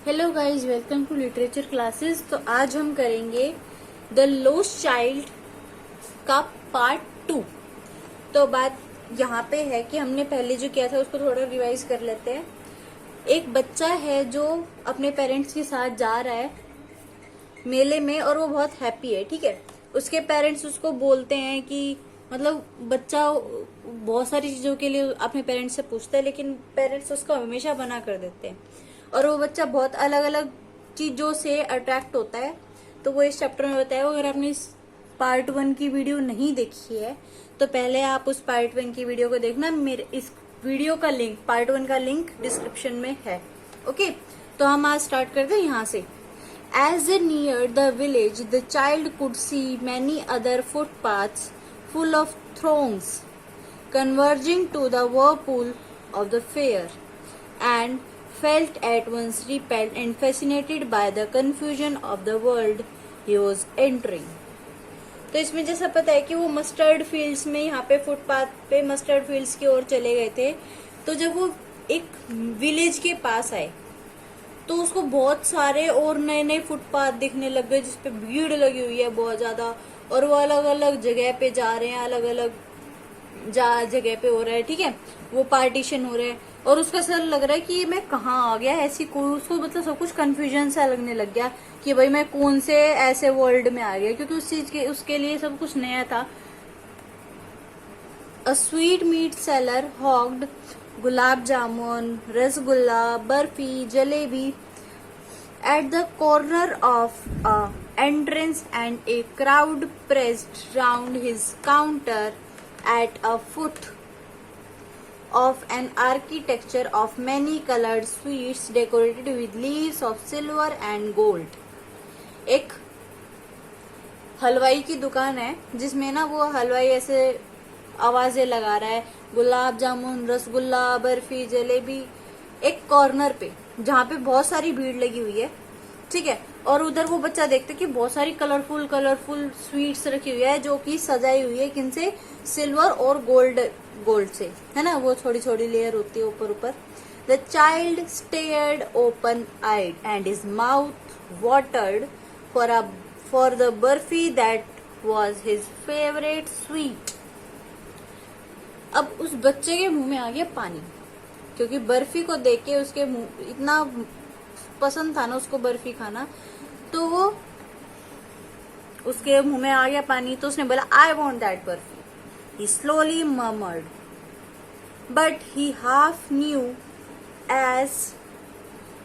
Hello guys, welcome to literature classes. तो आज हम करेंगे द लोस्ट चाइल्ड का पार्ट 2। तो बात यहाँ पे है कि हमने पहले जो किया था उसको थोड़ा रिवाइज कर लेते हैं। एक बच्चा है जो अपने पेरेंट्स के साथ जा रहा है मेले में और वो बहुत हैप्पी है। ठीक है, उसके पेरेंट्स उसको बोलते हैं कि मतलब बच्चा बहुत सारी चीजों के लिए अपने पेरेंट्स से पूछता है, लेकिन पेरेंट्स उसको हमेशा मना कर देते हैं और वो बच्चा बहुत अलग अलग चीजों से अट्रैक्ट होता है। तो वो इस चैप्टर में बताया। अगर आपने इस पार्ट 1 की वीडियो नहीं देखी है तो पहले आप उस पार्ट 1 की वीडियो को देखना। मेरे इस वीडियो का लिंक, पार्ट 1 का लिंक डिस्क्रिप्शन में है। ओके, तो हम आज स्टार्ट करते हैं यहाँ से। As they neared the village, the child could see many other footpaths full of throngs converging to the whirlpool of the fair, and felt at once repelled and fascinated by the confusion of the world he was entering. तो इसमें जैसा पता है कि वो mustard fields में, यहाँ पे फुटपाथ पे मस्टर्ड फील्ड्स की ओर चले गए थे। तो जब वो एक विलेज के पास आए तो उसको बहुत सारे और नए नए फुटपाथ दिखने लग गए जिसपे भीड़ लगी हुई है बहुत ज्यादा, और वो अलग अलग जगह पे जा रहे हैं, अलग अलग जगह पे हो रहा है। ठीक है, वो पार्टीशन हो रहा है और उसका सर लग रहा है कि मैं कहाँ आ गया, ऐसी कोई उसको मतलब सब कुछ कंफ्यूजन सा लगने लग गया कि भाई मैं कौन से ऐसे वर्ल्ड में आ गया, क्योंकि उस चीज के उसके लिए सब कुछ नया था। A sweet meat seller hogged gulab jamun, rasgulla, barfi, jalebi at the corner of a entrance, and a crowd pressed round his counter at a foot of an architecture of many colored sweets decorated with leaves of silver and gold. एक हलवाई की दुकान है जिसमें ना वो हलवाई ऐसे आवाजें लगा रहा है, गुलाब जामुन, रसगुल्ला, बर्फी, जलेबी, एक कॉर्नर पे जहाँ पे बहुत सारी भीड़ लगी हुई है। ठीक है, और उधर वो बच्चा देखता है कि बहुत सारी कलरफुल कलरफुल स्वीट्स रखी हुई है जो कि सजाई हुई है किनसे, सिल्वर और गोल्ड से, है ना, वो छोटी छोटी लेयर होती है ऊपर ऊपर। The child stared open eyed and his mouth watered for the barfi that was his favourite sweet. अब उस बच्चे के मुंह में आ गया पानी, क्योंकि बर्फी को देख के उसके मुंह इतना पसंद था ना उसको बर्फी खाना, तो वो उसके मुंह में आ गया पानी। तो उसने बोला, I want that barfi. He slowly murmured, but he half knew as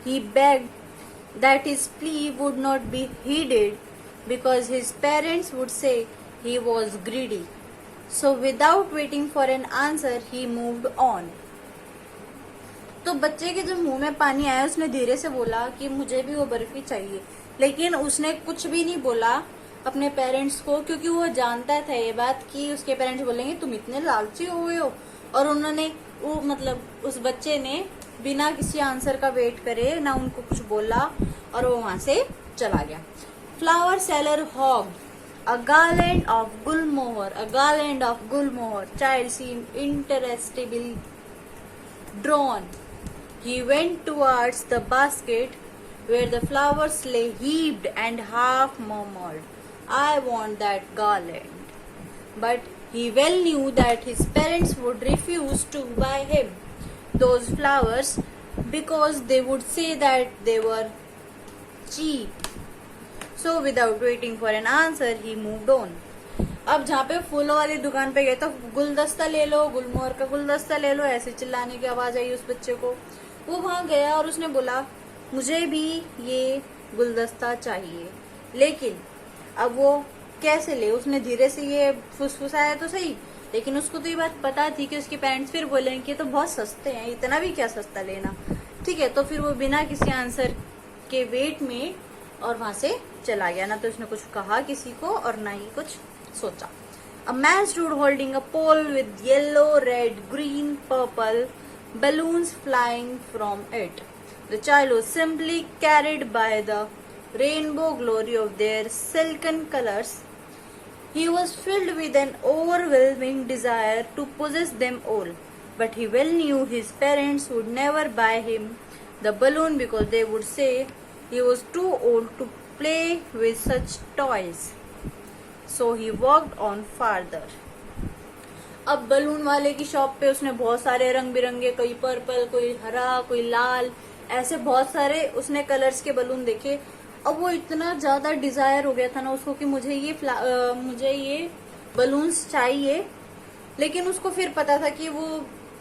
he begged that his plea would not be heeded because his parents would say he was greedy. So without waiting for an answer, he moved on. तो बच्चे के जब मुंह में पानी आया उसने धीरे से बोला कि मुझे भी वो बर्फी चाहिए, लेकिन उसने कुछ भी नहीं बोला अपने पेरेंट्स को, क्योंकि वो जानता था ये बात कि उसके पेरेंट्स बोलेंगे तुम इतने लालची हो गए हो। और उन्होंने वो मतलब उस बच्चे ने बिना किसी आंसर का वेट करे ना उनको कुछ बोला और वो वहां से चला गया। Flower seller hawk a garland of gulmohar, child seemed interestingly drawn. He went towards the basket where the flowers lay heaped and half murmured, I want that garland. But he well knew that his parents would refuse to buy him those flowers because they would say that they were cheap. So without waiting for an answer, he moved on. अब जहाँ पे फूलों वाली दुकान पे गए तो गुलदस्ता ले लो, गुलमोहर का गुलदस्ता ले लो, ऐसे चिल्लाने की आवाज आई उस बच्चे को। वो वहां गया और उसने बोला मुझे भी ये गुलदस्ता चाहिए, लेकिन अब वो कैसे ले। उसने धीरे से ये फुसफुसाया तो सही, लेकिन उसको तो ये बात पता थी कि उसके पेरेंट्स फिर बोलेंगे कि तो बहुत सस्ते हैं, इतना भी क्या सस्ता लेना। ठीक है, तो फिर वो बिना किसी आंसर के वेट में और वहां से चला गया। ना तो उसने कुछ कहा किसी को और ना ही कुछ सोचा। A man stood holding a pole with yellow, red, green, purple balloons flying from it. The child was simply carried by the rainbow glory of their silken colors. He was filled with an overwhelming desire to possess them all, but he well knew his parents would never buy him the balloon because they would say he was too old to play with such toys. So he walked on farther. अब balloon वाले की shop पे उसने बहुत सारे रंग बिरंगे, कोई पर्पल, कोई हरा, कोई लाल, ऐसे बहुत सारे उसने कलर्स के बलून देखे। अब वो इतना ज्यादा डिजायर हो गया था ना उसको कि मुझे ये बलून्स चाहिए। लेकिन उसको फिर पता था कि वो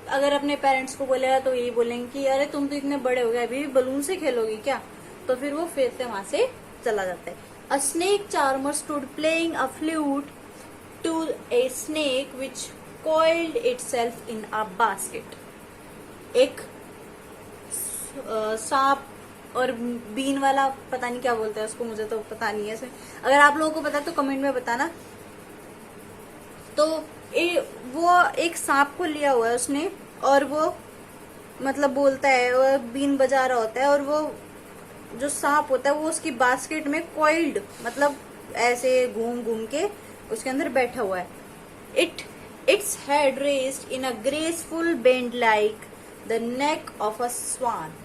अगर अपने पेरेंट्स को बोलेगा तो यही बोलेंगे कि अरे तुम तो इतने बड़े हो गए, अभी भी बलून से खेलोगी क्या। तो फिर वो फिर से वहां से चला जाता है। A snake charmer stood playing a flute to a snake which coiled itself in a basket. एक सांप और बीन वाला, पता नहीं क्या बोलते हैं उसको, मुझे तो पता नहीं है इसमें। अगर आप लोगों को पता है तो कमेंट में बताना। तो वो एक सांप को लिया हुआ है उसने, और वो मतलब बोलता है, वो बीन बजा रहा होता है, और वो जो सांप होता है वो उसकी बास्केट में कॉइल्ड, मतलब ऐसे घूम घूम के उसके अंदर बैठा हुआ है। Its head raised in a graceful bend like the neck of a swan.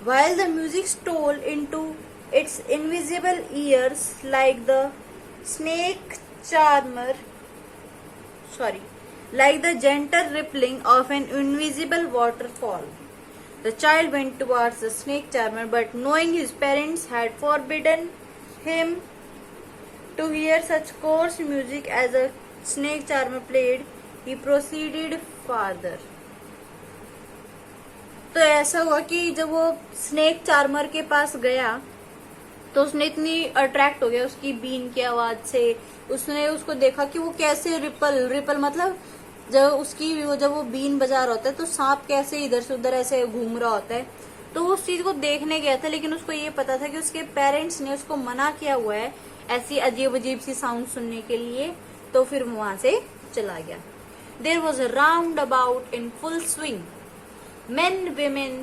While the music stole into its invisible ears like the like the gentle rippling of an invisible waterfall. The child went towards the snake charmer, but knowing his parents had forbidden him to hear such coarse music as a snake charmer played, he proceeded farther. तो ऐसा हुआ कि जब वो snake charmer के पास गया तो उसने इतनी अट्रैक्ट हो गया उसकी बीन की आवाज से। उसने उसको देखा कि वो कैसे रिपल मतलब जब वो बीन बजा रहा होता है तो सांप कैसे इधर से उधर ऐसे घूम रहा होता है। तो वो उस चीज को देखने गया था, लेकिन उसको ये पता था कि उसके पेरेंट्स ने उसको मना किया हुआ है ऐसी अजीब अजीब सी साउंड सुनने के लिए। तो फिर वहां से चला गया। There was a roundabout in full swing. Men, women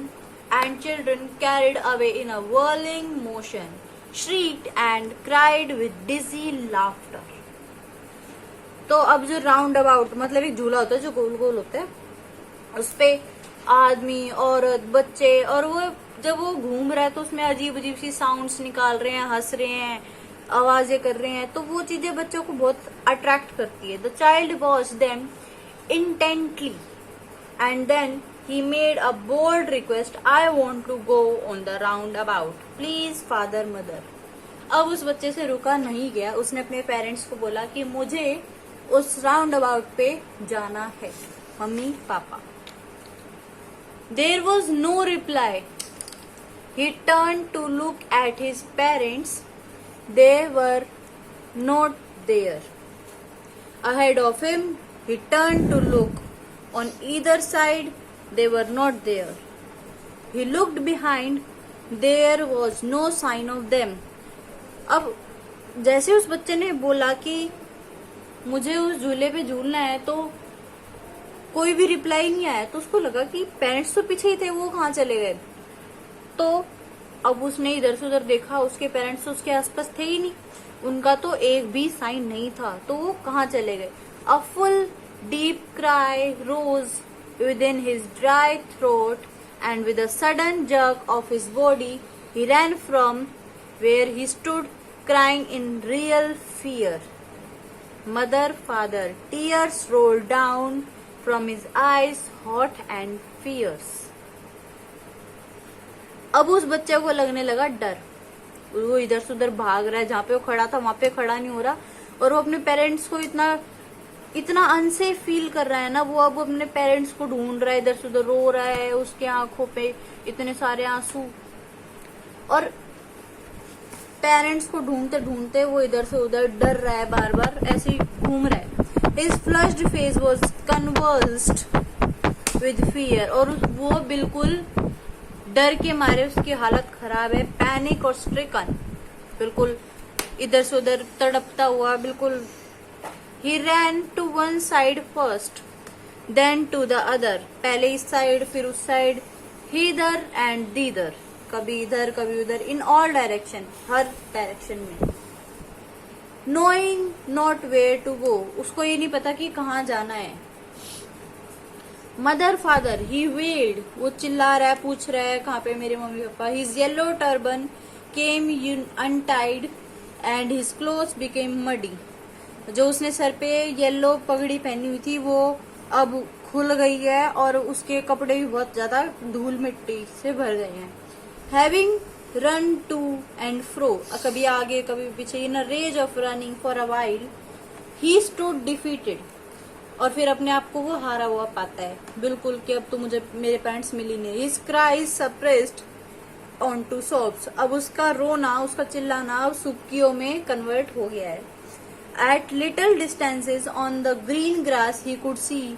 and children carried away in a whirling motion, shrieked and cried with dizzy laughter. तो अब जो राउंड अबाउट मतलब एक झूला होता है जो गोल गोल होता है, उसपे आदमी, औरत, बच्चे, और वो जब वो घूम रहा है तो उसमें अजीब अजीब सी साउंड्स निकाल रहे हैं, हंस रहे हैं, आवाजें कर रहे हैं। तो वो चीजें बच्चों को बहुत अट्रैक्ट करती है। The child watched them intently and then he made a bold request, I want to go on the roundabout, please father mother. अब उस बच्चे से रुका नहीं गया, उसने अपने पेरेंट्स को बोला कि मुझे उस राउंड अबाउट पे जाना है, मम्मी पापा। There was no reply. He turn to look at his parents. They were not there. Ahead of him, he turned to look. On either side, they were not there. He looked behind. There was no sign of them. अब जैसे उस बच्चे ने बोला कि मुझे उस झूले पे झूलना है तो कोई भी रिप्लाई नहीं आया, तो उसको लगा कि पेरेंट्स तो पीछे ही थे, वो कहाँ चले गए। तो अब उसने इधर से उधर देखा, उसके पेरेंट्स तो उसके आसपास थे ही नहीं, उनका तो एक भी साइन नहीं था, तो वो कहाँ चले गए। A full deep cry rose within his dry throat and with a sudden jerk of his body he ran from where he stood crying in real fear. Mother, father, tears rolled down from his eyes, hot and fierce. अब उस बच्चे को लगने लगा डर, वो इधर से उधर भाग रहा है, जहाँ पे वो खड़ा था वहां पे खड़ा नहीं हो रहा, और वो अपने पेरेंट्स को इतना अनसेफ फील कर रहा है ना, वो अब अपने पेरेंट्स को ढूंढ रहा है, इधर से उधर रो रहा है, उसके आंखों पे इतने सारे आंसू, और पेरेंट्स को ढूंढते ढूंढते वो इधर से उधर डर रहा है, बार बार ऐसे ही घूम रहा है. His flushed face was conversed with fear, और वो बिल्कुल डर के मारे उसकी हालत खराब है, पैनिक और स्ट्रिकन, बिल्कुल इधर से उधर तड़पता हुआ बिल्कुल. He ran to one side first then to the other, पहले इस साइड फिर उस साइड, हिदर एंड दीदर, कभी इधर कभी उधर, इन ऑल डायरेक्शन, हर डायरेक्शन में. Knowing not where to go, उसको ये नहीं पता कि कहाँ जाना है. मदर फादर ही वेल्ड, वो चिल्ला रहा है, पूछ रहा है कहाँ पे मेरे mummy papa. His yellow turban came untied and his clothes became muddy, जो उसने सर पे येलो पगड़ी पहनी हुई थी वो अब खुल गई है और उसके कपड़े भी बहुत ज्यादा धूल मिट्टी से भर गए हैं। Having run to and fro, कभी आगे कभी पीछे, in a rage of running for a while he stood defeated, और फिर अपने आप को वो हारा हुआ पाता है बिल्कुल कि अब तो मुझे मेरे पेरेंट्स मिल ही नहीं। His cries suppressed on to sobs, अब उसका रोना, उसका चिल्लाना अब सुबकियों में कन्वर्ट हो गया है। At little distances on the green grass he could see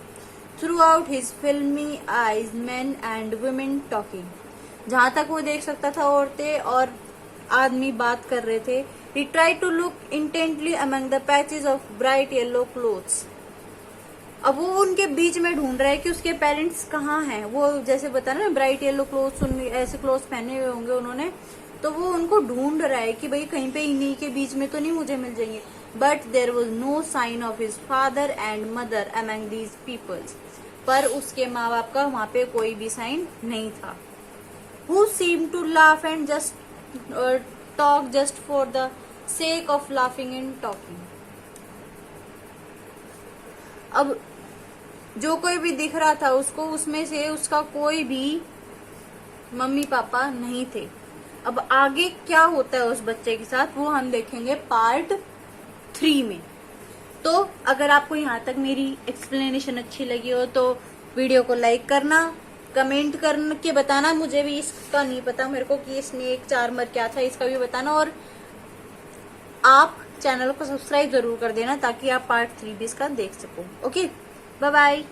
through out his filmy eyes man and women talking, जहां तक वो देख सकता था औरतें और आदमी बात कर रहे थे। He tried to look intently among the patches of bright yellow clothes, अब वो उनके बीच में ढूंढ रहा है कि उसके पेरेंट्स कहाँ हैं। वो जैसे बता ना ब्राइट येलो क्लोथ्स, ऐसे क्लोथ्स पहने हुए होंगे उन्होंने, तो वो उनको ढूंढ रहा है कि भाई कहीं पे इन्हीं के बीच में तो नहीं मुझे मिल जाएंगे। But there was no sign of his father and mother among these peoples, पर उसके माँ बाप का वहां पे कोई भी साइन नहीं था। Who seem to laugh and just talk just for the sake of laughing and talking, अब जो कोई भी दिख रहा था उसको, उसमें से उसका कोई भी मम्मी पापा नहीं थे। अब आगे क्या होता है उस बच्चे के साथ वो हम देखेंगे पार्ट 3 में। तो अगर आपको यहाँ तक मेरी एक्सप्लेनेशन अच्छी लगी हो तो वीडियो को लाइक करना, कमेंट करके बताना, मुझे भी इसका नहीं पता मेरे को कि स्नेक चार्मर क्या था, इसका भी बताना, और आप चैनल को सब्सक्राइब जरूर कर देना ताकि आप पार्ट 3 भी इसका देख सको। Okay, bye bye.